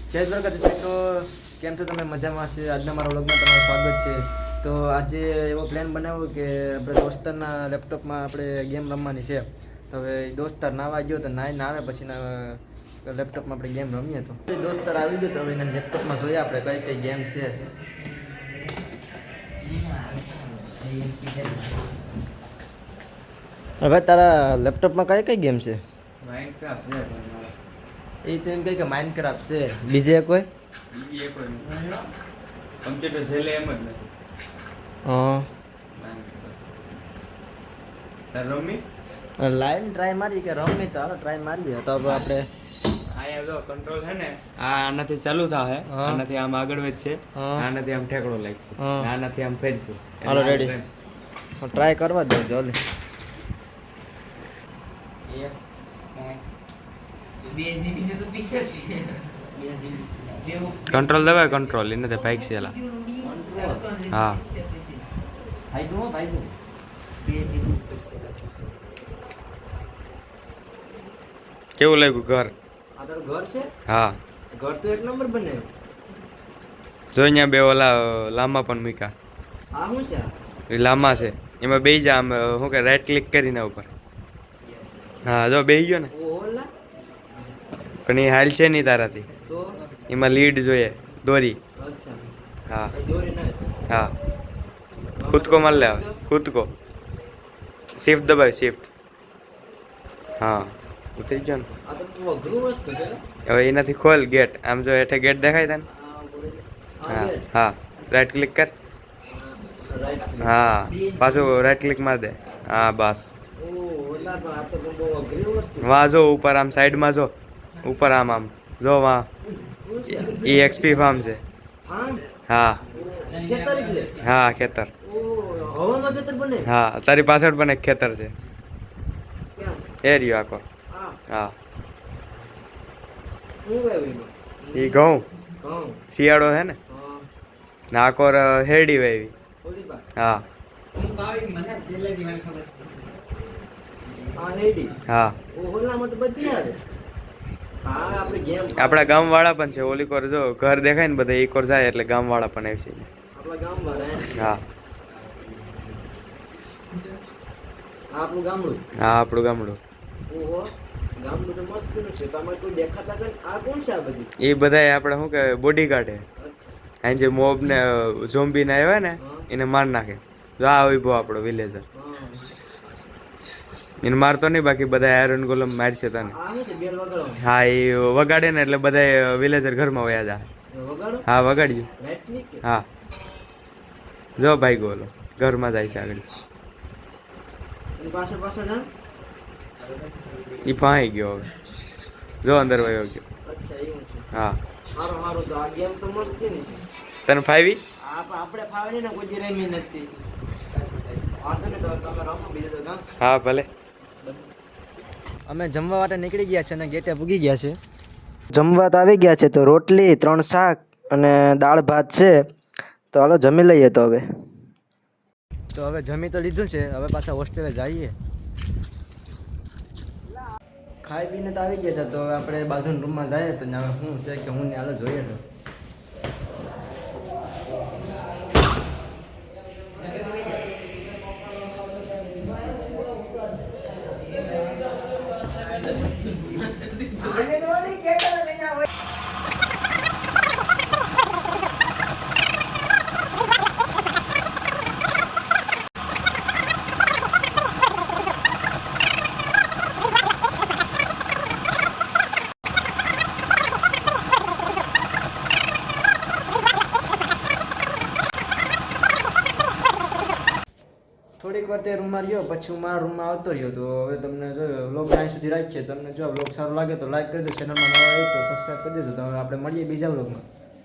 જય દ્વારકાધીશ મિત્રો, કેમ છો તમે? મજામાં હશે? આજના મારા વ્લોગમાં તમારું સ્વાગત છે. તો આજે એવો પ્લાન બનાવ્યો કે આપણે દોસ્તારના લેપટોપમાં આપણે ગેમ રમવાની છે. તો હવે દોસ્તાર નાવા ગયો તો નાઈને આવે પછી લેપટોપમાં આપણે ગેમ રમીએ. તો દોસ્તાર આવી ગયો તો હવે એના લેપટોપમાં જોઈએ આપણે કઈ કઈ ગેમ છે. હવે તારા લેપટોપમાં કઈ કઈ ગેમ છે? માઇનક્રાફ્ટ છે એ તો એમ કહે કે માઇનક્રાફ્ટ છે, બીજે કોઈ? બીજી એક કમ્પ્યુટર છેલ્લે એમ જ નથી. હા, તાર રમી લાઈવ ટ્રાય મારી કે રમી તો હાલો ટ્રાય મારી દે. તો હવે આપણે આયા જો કંટ્રોલ છે ને, આનાથી ચાલુ થાય, હા. આનાથી આમ આગળ વધશે, હા. આનાથી આમ ઠેકડો લાગશે, હા. આનાથી આમ ફેરશે. હાલો રેડી, ટ્રાય કરવા દો જલ્દી. કંટ્રોલ દબાય, કંટ્રોલ એને તે બાઈક છે એલા. હા ભાઈ તું ભાઈ તું કેવું લાગ્યું ઘર? આ તારું ઘર છે? હા ઘર તો એક નંબર બને. જો અહીંયા બે ઓલા લાંબા પણ મૂક્યા. આ શું છે? એ લાંબા છે, એમાં બેસી જા, આમ શું કે રાઈટ ક્લિક કરીને ઉપર. હા જો બેસી ગયો ને, ઓલા પણ એ હાલ છે નહીં તારાથી. તો એમાં લીડ જોઈએ, દોરી. અચ્છા, હા એ દોરી ના હા, ખુદકો માર લે, ખુદકો શિફ્ટ દબાવ, શિફ્ટ. હા ઉતરી ગયો ને. આ તો બહુ અઘરું વસ્તુ છે. હવે એનાથી ખોલ ગેટ, આમ જો હેઠે ગેટ દેખાય તને? હા હા, રાઈટ ક્લિક કર. રાઈટ. હા પાછું રાઈટ ક્લિક માર દે. હા બસ. ઓ ઓલા પણ આ તો બહુ અઘરી વસ્તુ છે. વાં જો ઉપર, આમ સાઈડમાં જો ઉપર, આમ આમ જો વાં એ એક્સપી ફાર્મ છે. હા, હા ખેતર એટલે. હા ખેતર. ઓ હવામાં ખેતર બને. હા તારી પાછળ પણ એક ખેતર છે, ક્યાં છે? એ રહ્યો આખો. હા, હા હું વાવ્યું એમાં? એ ઘઉં ઘઉં. શિયાળો છે ને, હા, નાકોર હેરડી વાવી. ઓલી બા. હા આ હેડી. હા ઓ ઓલામાં તો બધી આવે. હા આપણે ગેમ આપણા ગામવાળા પણ છે. ઓલી કોર જો ઘર દેખાય ને બધા, એક કોર જાય એટલે ગામવાળા પણ આવશે. આપણા ગામમાં રહે. હા આ આપણું ગામડું. હા આપણું ગામડું. ઓહો, ગામડું તો મસ્ત છે. તમારે કોઈ દેખાતા કઈ આ કોણ છે? આ બધી એ બધા આપણે શું કે બોડી ગાર્ડ હે. અચ્છા. અહીં જે મોબ ને ઝોમ્બી ને આવ્યા ને, હા. એને માર નાખે. જો આ ઉભો આપણો વિલેજર, હા, એને મારતો નહીં, બાકી બધા આયરન ગોલમ મારશે તને. આ શું છે? બેલ વગાડવાનું. હા એ વગાડે ને એટલે બધા વિલેજર ઘરમાં વયા જાય. વગાડો. હા વગાડજો. રાઈટ ક્લિક કે? હા જો ભાઈ ગોલો ઘરમાં જાય છે આગળ. એની પાછળ પાછળ ના. એ ફાઈ ગયો હવે, જો અંદર વયો ગયો. અચ્છા એવું છે. હા હારું હારું, તો આ ગેમ તો મસ્ત છે ને. તને ફાવી? આપણે ફાવે ને કોઈ દી રમી નથી. વાંધો ને, તો તમે રમો બીજું તો કામ. હા ભલે. અમે જમવા માટે નીકળી ગયા છે અને ગેટે પૂગી ગયા છે. જમવા તો આવી ગયા છે. તો રોટલી, 3 શાક અને દાળ ભાત છે. તો હાલો જમી લઈએ. તો હવે જમી તો લીધું છે, હવે પાછા હોસ્ટેલે જઈએ. ખાઈ પીને તો આવી ગયા હતા. તો હવે આપણે બાજુના રૂમમાં જઈએ. તો હવે શું છે કે હું ને હાલો જોઈએ. તો થોડીક વાર તે રૂમમાં રહ્યો, પછી હું મારા રૂમમાં આવતો રહ્યો. તો હવે તમને જો વ્લોગ અહીં સુધી રાખીએ. તમને જો વ્લોગ સારો લાગે તો લાઈક કરજો, ચેનલમાં નવા હોય તો સબસ્ક્રાઈબ કરી દેજો. તો હવે આપણે મળીએ બીજા વ્લોગમાં.